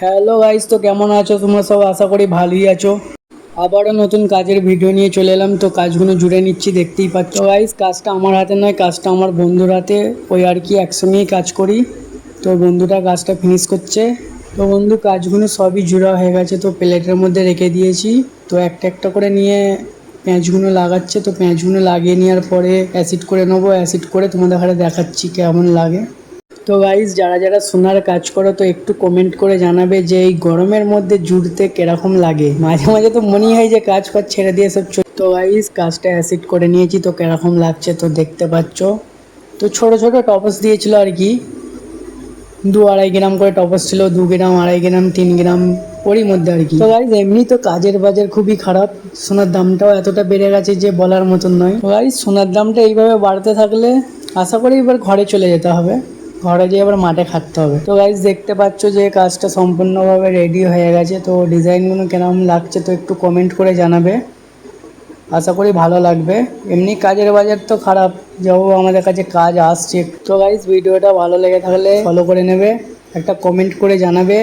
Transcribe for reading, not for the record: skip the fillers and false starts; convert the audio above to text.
Hello guys, তো কেমন আছো তোমরা সব? আশা করি ভালোই আছো। আবারও নতুন কাজের ভিডিও নিয়ে চলে এলাম। তো কাজগুলো জুড়ে নিচ্ছি, দেখতেই পাচ্ছ গাইস। কাজটা আমার হাতে নয়, কাজটা আমার বন্ধুর হাতে। ওই আর কি একসঙ্গেই কাজ করি। তো বন্ধুটা কাজটা ফিনিশ করছে। তো বন্ধু, কাজগুলো সবই জুড়া হয়ে গেছে, তো প্লেটের মধ্যে রেখে দিয়েছি। তো একটা একটা করে নিয়ে পেঁয়াজগুলো লাগাচ্ছে। তো পেঁয়াজগুলো লাগিয়ে নেওয়ার পরে অ্যাসিড করে নেবো। অ্যাসিড করে তোমাদের ঘরে দেখাচ্ছি কেমন লাগে। তো গাইস, যারা যারা সোনার কাজ করো তো একটু কমেন্ট করে জানাবে যে এই গরমের মধ্যে জুড়তে কিরকম লাগে। মাঝে মাঝে তো মনেই হয় যে কাজ ফাজ ছেড়ে দিয়ে সব তো গাইস, কাজটা অ্যাসিড করে নিয়েছি। তো কিরকম লাগছে তো দেখতে পাচ্ছ। তো ছোট ছোট টপস দিয়েছিল আর কি। 2-2.5 গ্রাম করে টপস ছিল, 2 গ্রাম, 2.5 গ্রাম, 3 গ্রাম, ওরই মধ্যে আর কি। তো গাইস, এমনি তো কাজের বাজার খুবই খারাপ। সোনার দামটাও এতটা বেড়ে গেছে যে বলার মতন নয়। তো গাইস, সোনার দামটা এইভাবে বাড়তে থাকলে আশা করি এবার ঘরে চলে যেতে হবে। ঘরে যেয়ে আবার মাঠে খাটতে হবে। তো গাইস, দেখতে পাচ্ছ যে কাজটা সম্পূর্ণভাবে রেডি হয়ে গেছে। তো ডিজাইনগুলো কেমন লাগছে তো একটু কমেন্ট করে জানাবে। আশা করি ভালো লাগবে। এমনি কাজের বাজার তো খারাপ, যাও আমাদের কাছে কাজ আসছে। তো গাইস, ভিডিওটা ভালো লেগে থাকলে ফলো করে নেবে, একটা কমেন্ট করে জানাবে।